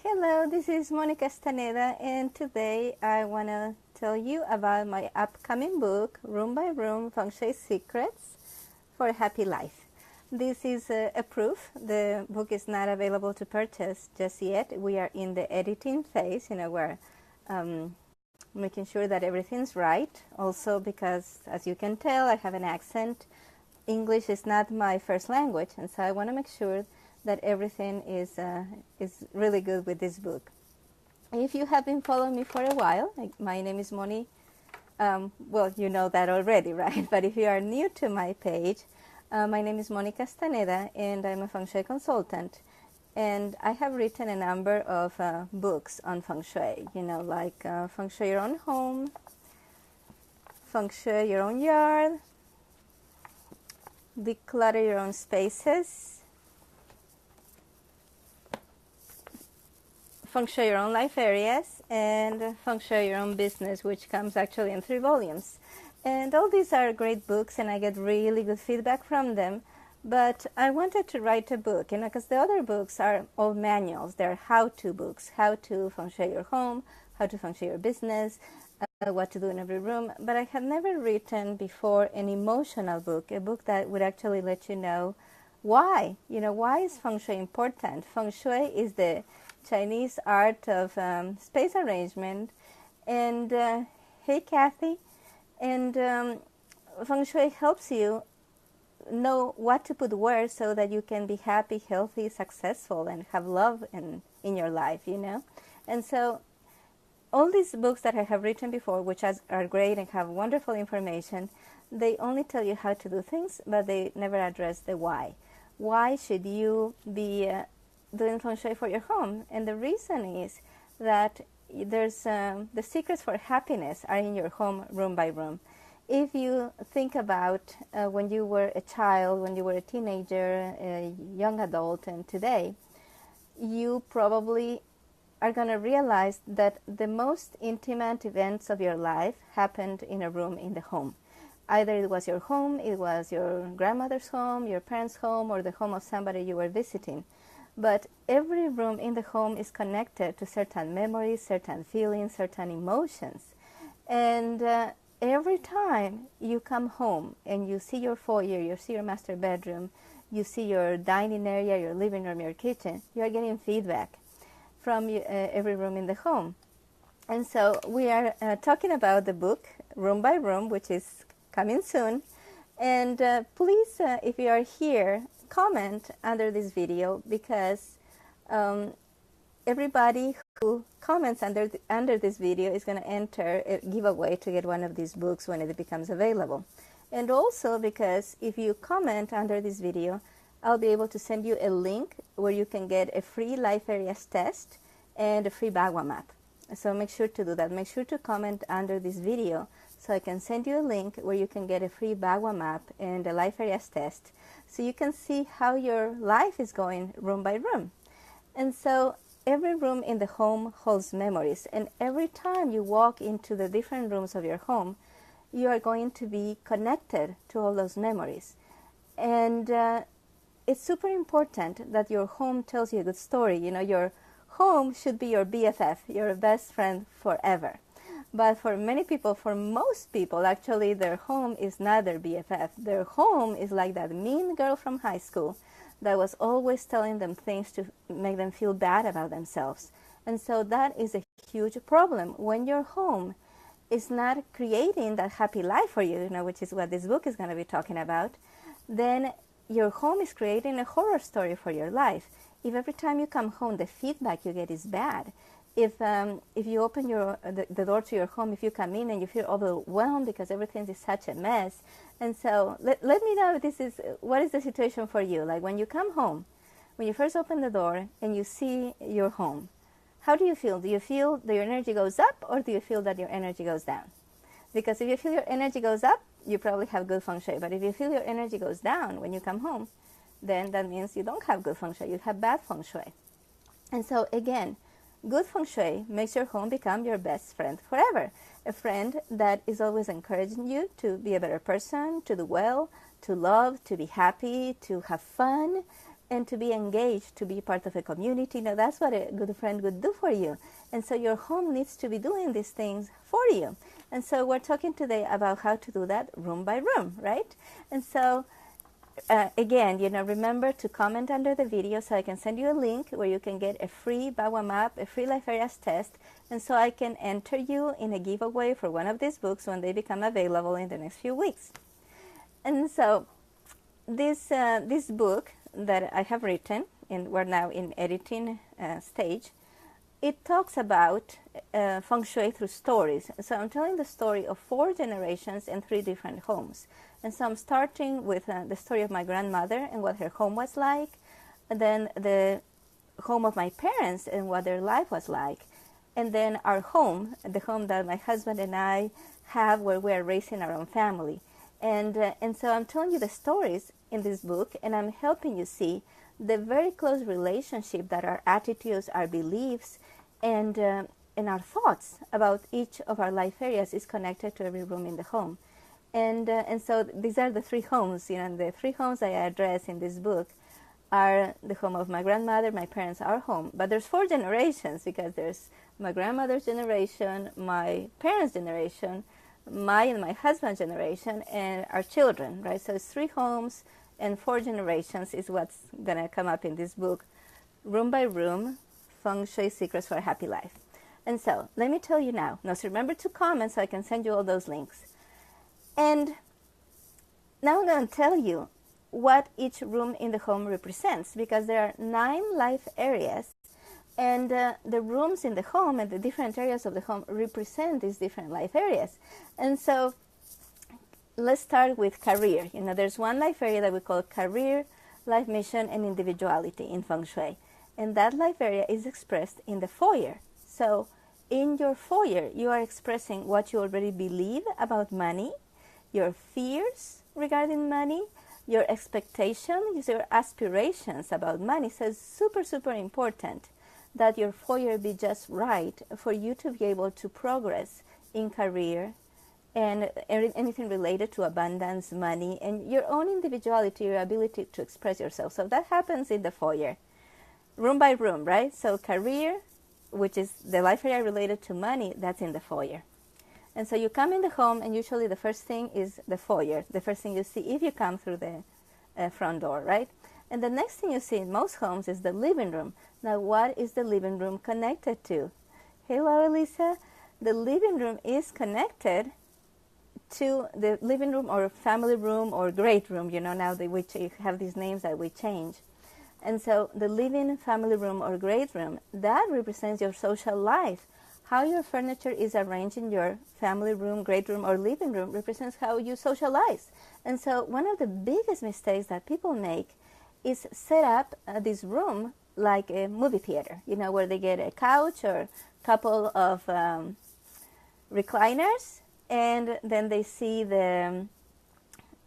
Hello, this is Moni Castaneda, and today I want to tell you about my upcoming book, Room by Room, Feng Shui Secrets for a Happy Life. This is a proof. The book is not available to purchase just yet. We are in the editing phase, we're making sure that everything's right. Also because, as you can tell, I have an accent. English is not my first language, and so I want to make sure that everything is really good with this book. If you have been following me for a while, my name is Moni. Well, you know that already, right? But if you are new to my page, my name is Moni Castaneda, and I'm a Feng Shui consultant. And I have written a number of books on Feng Shui, like Feng Shui Your Own Home, Feng Shui Your Own Yard, Declutter Your Own Spaces, Feng Shui Your Own Life Areas, and Feng Shui Your Own Business, which comes actually in 3 volumes. And all these are great books, and I get really good feedback from them. But I wanted to write a book, because the other books are all manuals. They're how-to books, how to Feng Shui your home, how to Feng Shui your business, what to do in every room. But I had never written before an emotional book, a book that would actually let you know why. Why is Feng Shui important? Feng Shui is the Chinese art of space arrangement. And hey, Kathy. And Feng Shui helps you know what to put where so that you can be happy, healthy, successful, and have love in your life, And so all these books that I have written before, which are great and have wonderful information, they only tell you how to do things, but they never address the why. Why should you be doing Feng Shui for your home? And the reason is that there's the secrets for happiness are in your home, room by room. If you think about when you were a child, when you were a teenager, a young adult, and today, you probably are going to realize that the most intimate events of your life happened in a room in the home. Either it was your home, it was your grandmother's home, your parents' home, or the home of somebody you were visiting. But every room in the home is connected to certain memories, certain feelings, certain emotions. And every time you come home and you see your foyer, you see your master bedroom, you see your dining area, your living room, your kitchen, you are getting feedback from every room in the home. And so we are talking about the book, Room by Room, which is coming soon. And please, if you are here, comment under this video, because everybody who comments under this video is going to enter a giveaway to get one of these books when it becomes available. And also because if you comment under this video, I'll be able to send you a link where you can get a free life areas test and a free Bagua map. So make sure to do that. Make sure to comment under this video so I can send you a link where you can get a free Bagua map and a life areas test, so you can see how your life is going room by room. And so every room in the home holds memories, and every time you walk into the different rooms of your home, you are going to be connected to all those memories. And it's super important that your home tells you a good story. Your home should be your BFF, your best friend forever. But for many people, for most people, actually, their home is not their BFF. Their home is like that mean girl from high school that was always telling them things to make them feel bad about themselves. And so that is a huge problem. When your home is not creating that happy life for you, which is what this book is going to be talking about, then your home is creating a horror story for your life. If every time you come home, the feedback you get is bad, if you open the door to your home, if you come in and you feel overwhelmed because everything is such a mess. And so let me know what is the situation for you. Like when you come home, when you first open the door and you see your home, how do you feel? Do you feel that your energy goes up, or do you feel that your energy goes down? Because if you feel your energy goes up, you probably have good Feng Shui. But if you feel your energy goes down when you come home, then that means you don't have good Feng Shui. You have bad Feng Shui. And so again, good Feng Shui makes your home become your best friend forever. A friend that is always encouraging you to be a better person, to do well, to love, to be happy, to have fun, and to be engaged, to be part of a community. Now, that's what a good friend would do for you. And so your home needs to be doing these things for you. And so we're talking today about how to do that room by room, right? And so again, remember to comment under the video so I can send you a link where you can get a free Bagua map, a free life areas test, and so I can enter you in a giveaway for one of these books when they become available in the next few weeks. And so this book that I have written, and we're now in editing stage, it talks about Feng Shui through stories. So I'm telling the story of 4 generations and 3 different homes. And so I'm starting with the story of my grandmother and what her home was like, and then the home of my parents and what their life was like, and then our home, the home that my husband and I have where we are raising our own family. And so I'm telling you the stories in this book, and I'm helping you see the very close relationship that our attitudes, our beliefs, and our thoughts about each of our life areas is connected to every room in the home. And so these are the 3 homes. The 3 homes I address in this book are the home of my grandmother, my parents, our home. But there's 4 generations, because there's my grandmother's generation, my parents' generation, my and my husband's generation, and our children, right? So it's 3 homes and 4 generations is what's going to come up in this book, room by room, Feng Shui Secrets for a Happy Life. And so let me tell you now. Now, so remember to comment so I can send you all those links. And now I'm going to tell you what each room in the home represents, because there are 9 life areas, and the rooms in the home and the different areas of the home represent these different life areas. And so let's start with career. There's one life area that we call career, life mission, and individuality in Feng Shui. And that life area is expressed in the foyer. So in your foyer, you are expressing what you already believe about money, your fears regarding money, your expectations, your aspirations about money. So it's super, super important that your foyer be just right for you to be able to progress in career and anything related to abundance, money, and your own individuality, your ability to express yourself. So that happens in the foyer, room by room, right? So career, which is the life area related to money, that's in the foyer. And so you come in the home, and usually the first thing is the foyer, the first thing you see if you come through the front door, right? And the next thing you see in most homes is the living room. Now, what is the living room connected to? Hey, Laura Lisa, the living room is connected to the living room or family room or great room. Now we have these names that we change. And so the living, family room, or great room, that represents your social life. How your furniture is arranged in your family room, great room, or living room represents how you socialize. And so one of the biggest mistakes that people make is set up this room like a movie theater, where they get a couch or a couple of recliners, and then they see the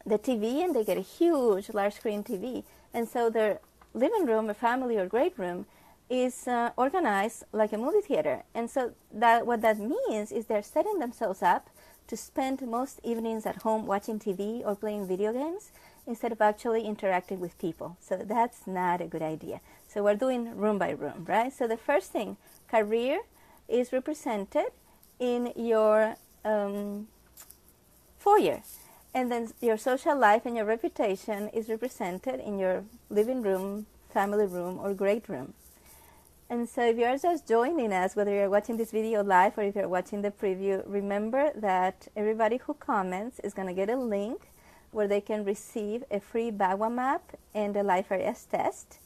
TV, and they get a huge, large screen TV. And so their living room, or family, or great room is organized like a movie theater. And so what that means is they're setting themselves up to spend most evenings at home watching TV or playing video games instead of actually interacting with people. So that's not a good idea. So we're doing room by room, right? So the first thing, career, is represented in your foyer. And then your social life and your reputation is represented in your living room, family room, or great room. And so if you're just joining us, whether you're watching this video live or if you're watching the preview, remember that everybody who comments is going to get a link where they can receive a free Bagua map and a life areas test,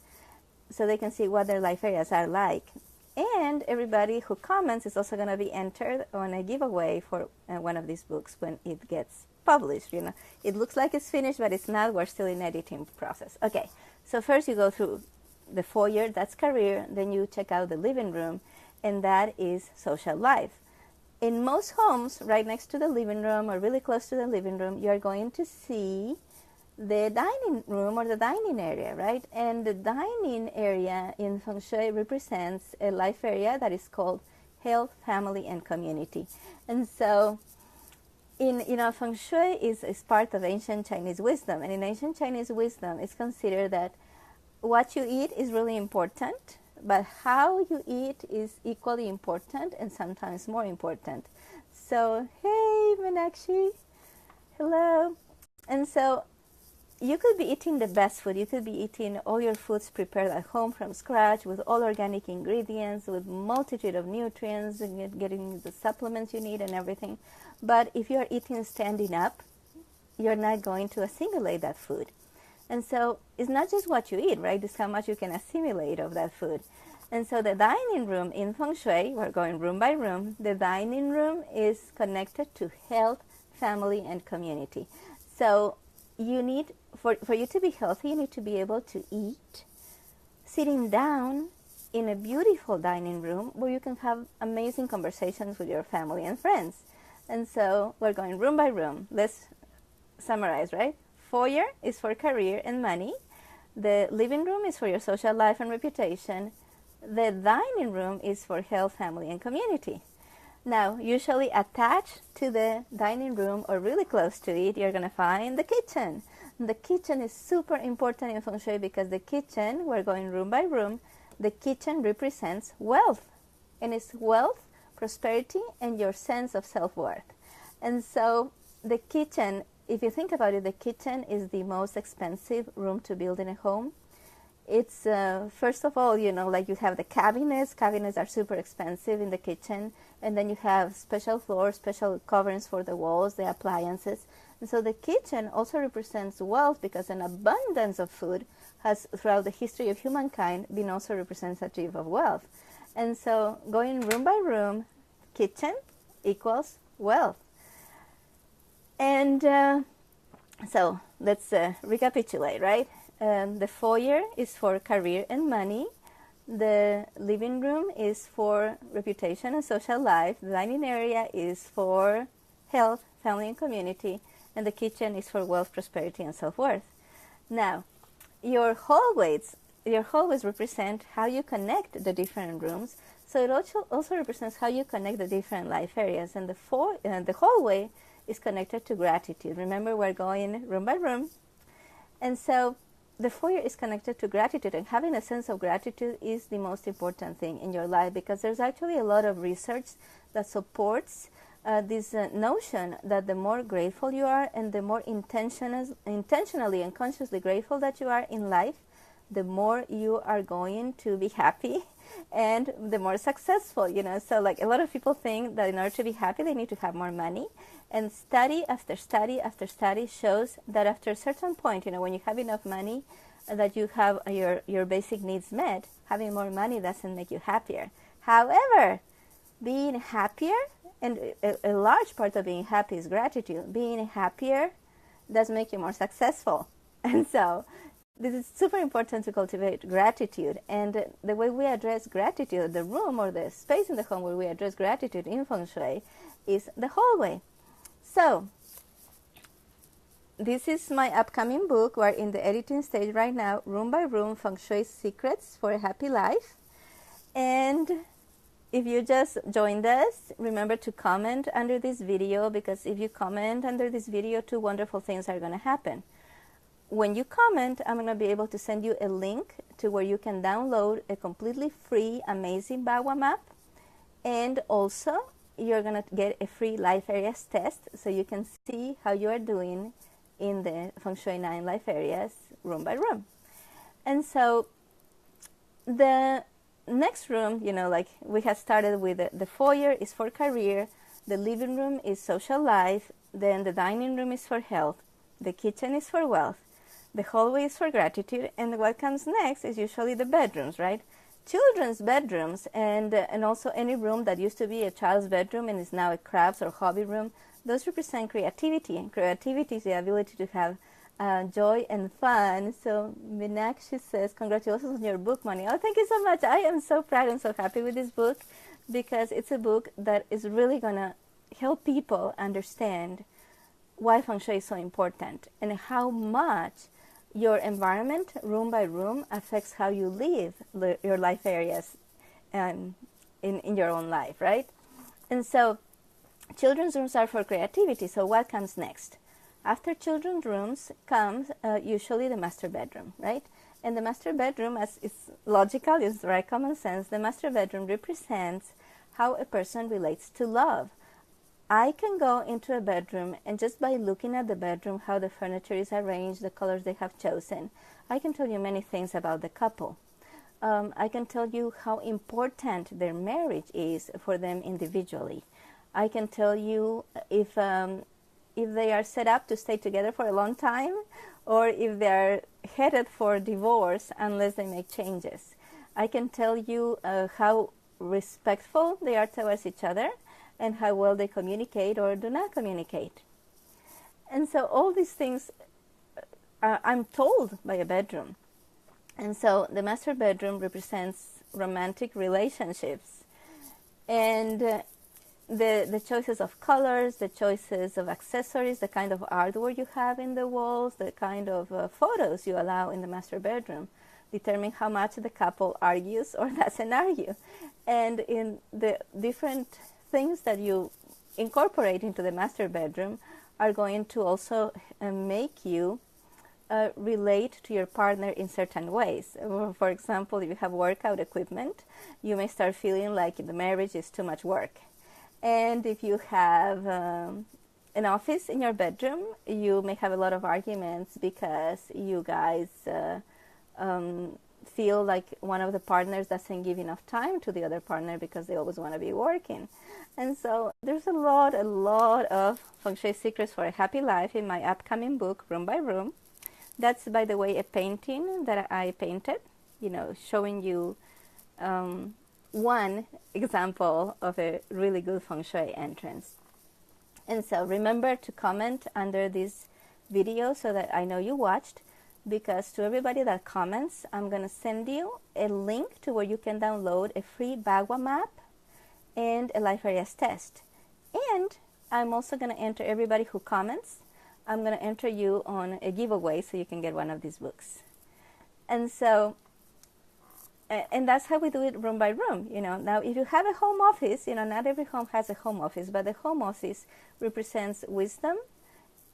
so they can see what their life areas are like. And everybody who comments is also going to be entered on a giveaway for one of these books when it gets published. It looks like it's finished, but it's not. We're still in editing process. Okay, so first you go through the foyer, that's career, then you check out the living room, and that is social life. In most homes, right next to the living room or really close to the living room, you are going to see the dining room or the dining area, right? And the dining area in Feng Shui represents a life area that is called health, family, and community. And so Feng Shui is part of ancient Chinese wisdom, and in ancient Chinese wisdom, it's considered that what you eat is really important, but how you eat is equally important and sometimes more important. So, hey, Meenakshi, hello. And so you could be eating the best food. You could be eating all your foods prepared at home from scratch with all organic ingredients, with multitude of nutrients, and getting the supplements you need and everything. But if you're eating standing up, you're not going to assimilate that food. And so it's not just what you eat, right? It's how much you can assimilate of that food. And so the dining room in Feng Shui, we're going room by room, the dining room is connected to health, family, and community. So you need, for you to be healthy, you need to be able to eat sitting down in a beautiful dining room where you can have amazing conversations with your family and friends. And so we're going room by room. Let's summarize, right? Foyer is for career and money. The living room is for your social life and reputation. The dining room is for health, family, and community. Now, usually attached to the dining room or really close to it, you're going to find the kitchen. The kitchen is super important in Feng Shui because the kitchen, we're going room by room, the kitchen represents wealth. And it's wealth, prosperity, and your sense of self-worth. And so the kitchen, if you think about it, the kitchen is the most expensive room to build in a home. It's, first of all, like you have the cabinets. Cabinets are super expensive in the kitchen. And then you have special floors, special coverings for the walls, the appliances. And so the kitchen also represents wealth because an abundance of food has, throughout the history of humankind, been also representative of wealth. And so going room by room, kitchen equals wealth. And so let's recapitulate, right? The foyer is for career and money. The living room is for reputation and social life. The dining area is for health, family, and community. And the kitchen is for wealth, prosperity, and self-worth. Now, your hallways represent how you connect the different rooms. So it also represents how you connect the different life areas. And the hallway is connected to gratitude. Remember, we're going room by room. And so the foyer is connected to gratitude, and having a sense of gratitude is the most important thing in your life because there's actually a lot of research that supports this notion that the more grateful you are and the more intentionally and consciously grateful that you are in life, the more you are going to be happy and the more successful, So like a lot of people think that in order to be happy, they need to have more money. And study after study after study shows that after a certain point, when you have enough money, that you have your basic needs met, having more money doesn't make you happier. However, being happier, and a large part of being happy is gratitude, being happier does make you more successful. And so this is super important to cultivate gratitude. And the way we address gratitude, the room or the space in the home where we address gratitude in Feng Shui is the hallway. So this is my upcoming book. We're in the editing stage right now, room by room, Feng Shui Secrets for a Happy Life. And if you just joined us, remember to comment under this video, because if you comment under this video, two wonderful things are going to happen. When you comment, I'm going to be able to send you a link to where you can download a completely free, amazing Bawa map. And also, you're going to get a free life areas test so you can see how you are doing in the Feng Shui 9 life areas room by room. And so the next room, like we have started with the foyer is for career, the living room is social life, then the dining room is for health, the kitchen is for wealth, the hallway is for gratitude, and what comes next is usually the bedrooms, right? Children's bedrooms and also any room that used to be a child's bedroom and is now a crafts or hobby room, those represent creativity. And creativity is the ability to have joy and fun. So Meenakshi says, congratulations on your book, Moni. Oh, thank you so much. I am so proud and so happy with this book because it's a book that is really going to help people understand why Feng Shui is so important and how much your environment, room by room, affects how you live your life areas in your own life, right? And so children's rooms are for creativity. So what comes next? After children's rooms comes usually the master bedroom, right? And the master bedroom, as is logical, is very common sense, the master bedroom represents how a person relates to love. I can go into a bedroom, and just by looking at the bedroom, how the furniture is arranged, the colors they have chosen, I can tell you many things about the couple. I can tell you how important their marriage is for them individually. I can tell you if they are set up to stay together for a long time, or if they are headed for divorce unless they make changes. I can tell you how respectful they are towards each other, and how well they communicate or do not communicate. And so all these things I'm told by a bedroom. And so the master bedroom represents romantic relationships, and the choices of colors, the choices of accessories, the kind of artwork you have in the walls, the kind of photos you allow in the master bedroom determine how much the couple argues or doesn't argue. And in the different things that you incorporate into the master bedroom are going to also make you relate to your partner in certain ways. For example, if you have workout equipment, you may start feeling like the marriage is too much work. And if you have an office in your bedroom, you may have a lot of arguments because you guys feel like one of the partners doesn't give enough time to the other partner because they always want to be working. And so there's a lot of Feng Shui secrets for a happy life in my upcoming book, Room by Room. That's, by the way, a painting that I painted, showing you one example of a really good Feng Shui entrance. And so remember to comment under this video so that I know you watched, because to everybody that comments, I'm going to send you a link to where you can download a free Bagua map and a life areas test. And I'm also going to enter everybody who comments. I'm going to enter you on a giveaway so you can get one of these books. And so, and that's how we do it room by room. Now, if you have a home office, not every home has a home office, but the home office represents wisdom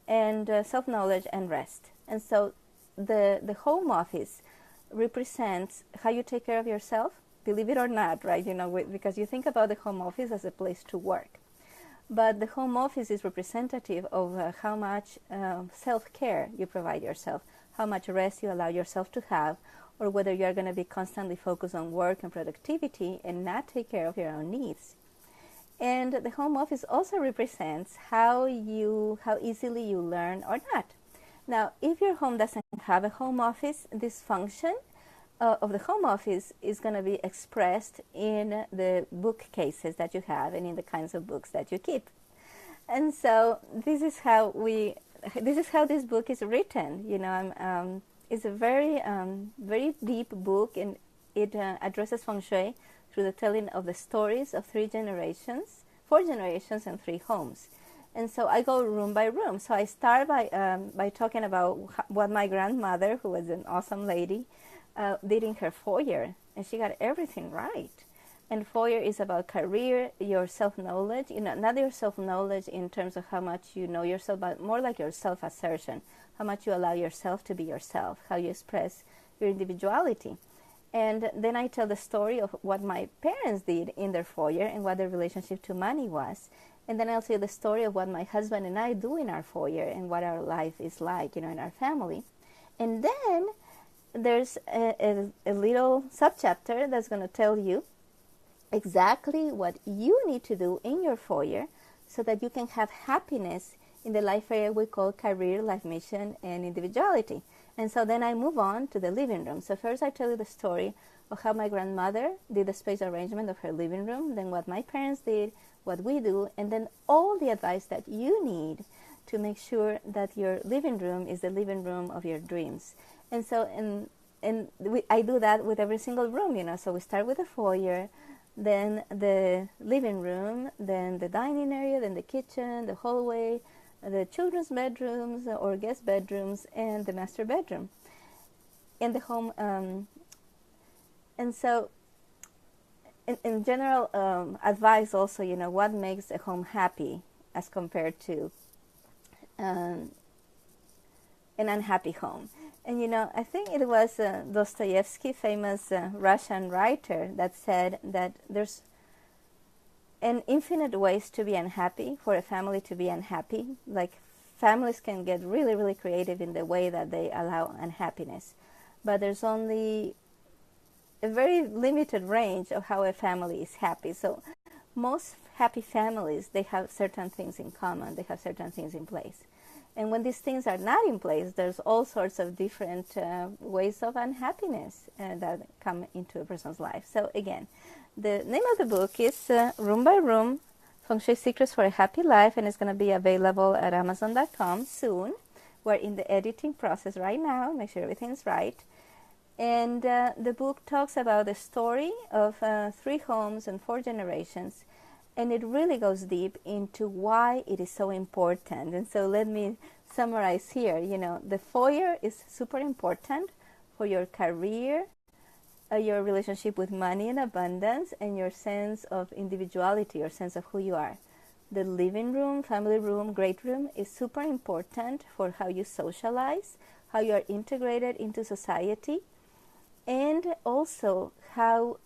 and self-knowledge and rest. And so the home office represents how you take care of yourself, believe it or not, right? Because you think about the home office as a place to work. But the home office is representative of how much self-care you provide yourself, how much rest you allow yourself to have, or whether you are going to be constantly focused on work and productivity and not take care of your own needs. And the home office also represents how easily you learn or not. Now, if your home doesn't have a home office, this function of the home office is going to be expressed in the bookcases that you have and in the kinds of books that you keep. And so this is how this book is written. It's a very deep book, and it addresses Feng Shui through the telling of the stories of 4 generations, and 3 homes. And so I go room by room. So I start by talking about what my grandmother, who was an awesome lady, did in her foyer, and she got everything right. And foyer is about career, your self-knowledge, not your self-knowledge in terms of how much you know yourself, but more like your self-assertion, how much you allow yourself to be yourself, how you express your individuality. And then I tell the story of what my parents did in their foyer and what their relationship to money was. And then I'll tell the story of what my husband and I do in our foyer and what our life is like, in our family. And then there's a little subchapter that's going to tell you exactly what you need to do in your foyer so that you can have happiness in the life area we call career, life mission, and individuality. And so then I move on to the living room. So first I tell you the story of how my grandmother did the space arrangement of her living room, then what my parents did, what we do, and then all the advice that you need to make sure that your living room is the living room of your dreams. And so I do that with every single room, So we start with the foyer, then the living room, then the dining area, then the kitchen, the hallway, the children's bedrooms or guest bedrooms, and the master bedroom in the home. And so in general advice also, what makes a home happy as compared to an unhappy home. And I think it was Dostoevsky, famous Russian writer, that said that there's an infinite ways to be unhappy, for a family to be unhappy. Like, families can get really, really creative in the way that they allow unhappiness. But there's only a very limited range of how a family is happy. So most happy families, they have certain things in common. They have certain things in place. And when these things are not in place, there's all sorts of different ways of unhappiness that come into a person's life. So again, the name of the book is Room by Room, Feng Shui Secrets for a Happy Life, and it's going to be available at Amazon.com soon. We're in the editing process right now, make sure everything's right. And the book talks about the story of 3 homes and 4 generations, and it really goes deep into why it is so important. And so let me summarize here. The foyer is super important for your career, your relationship with money and abundance, and your sense of individuality, your sense of who you are. The living room, family room, great room is super important for how you socialize, how you are integrated into society, and also how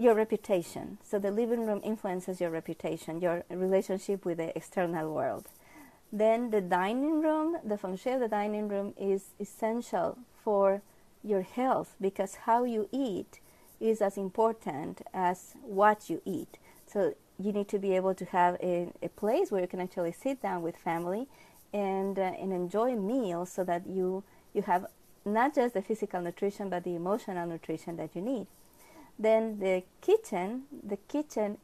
your reputation. So the living room influences your reputation, your relationship with the external world. Then the dining room, the feng shui of the dining room is essential for your health, because how you eat is as important as what you eat. So you need to be able to have a place where you can actually sit down with family and enjoy meals, so that you have not just the physical nutrition, but the emotional nutrition that you need. Then the kitchen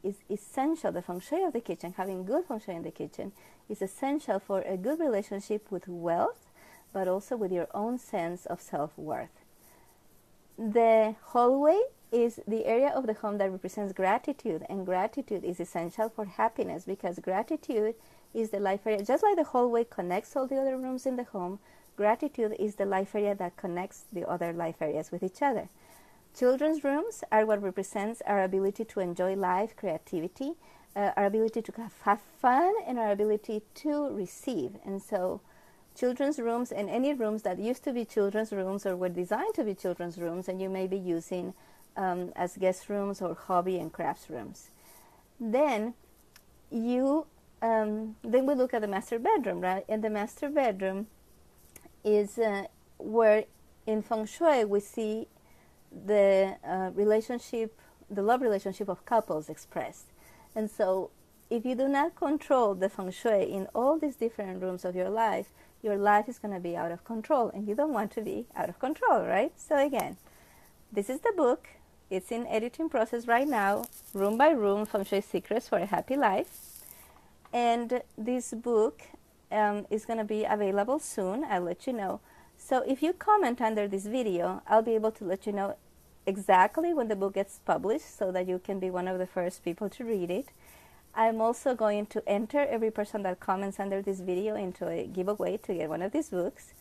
is essential. The feng shui of the kitchen, having good feng shui in the kitchen, is essential for a good relationship with wealth, but also with your own sense of self-worth. The hallway is the area of the home that represents gratitude, and gratitude is essential for happiness, because gratitude is the life area. Just like the hallway connects all the other rooms in the home, gratitude is the life area that connects the other life areas with each other. Children's rooms are what represents our ability to enjoy life, creativity, our ability to have fun, and our ability to receive. And so children's rooms, and any rooms that used to be children's rooms or were designed to be children's rooms, and you may be using as guest rooms or hobby and crafts rooms. Then we look at the master bedroom, right? And the master bedroom is where in feng shui we see the love relationship of couples expressed. And so if you do not control the feng shui in all these different rooms of your life is going to be out of control, and you don't want to be out of control, right? So again, this is the book. It's in editing process right now, Room by Room, Feng Shui Secrets for a Happy Life. And this book is going to be available soon. I'll let you know. So if you comment under this video, I'll be able to let you know exactly when the book gets published, so that you can be one of the first people to read it. I'm also going to enter every person that comments under this video into a giveaway to get one of these books.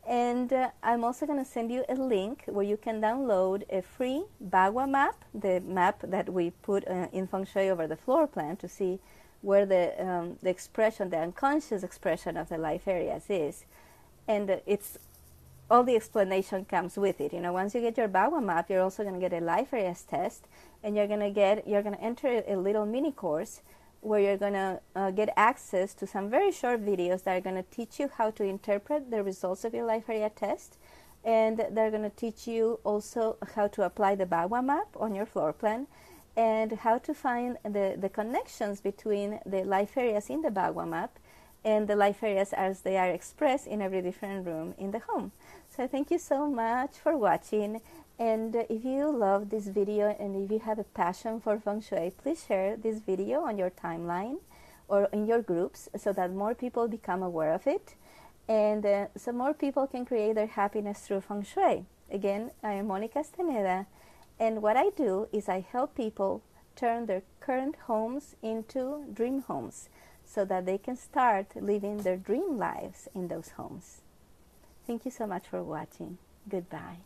And I'm also going to send you a link where you can download a free Bagua map, the map that we put in Feng Shui over the floor plan to see where the expression, the unconscious expression of the life areas is. And it's all the explanation comes with it. Once you get your Bagua map, you're also going to get a life areas test, and you're going to enter a little mini course where you're going to get access to some very short videos that are going to teach you how to interpret the results of your life area test, and they're going to teach you also how to apply the Bagua map on your floor plan, and how to find the connections between the life areas in the Bagua map and the life areas as they are expressed in every different room in the home. So thank you so much for watching. And if you love this video, and if you have a passion for Feng Shui, please share this video on your timeline or in your groups, so that more people become aware of it, and so more people can create their happiness through Feng Shui. Again, I am Moni Castaneda, and what I do is I help people turn their current homes into dream homes, so that they can start living their dream lives in those homes. Thank you so much for watching. Goodbye.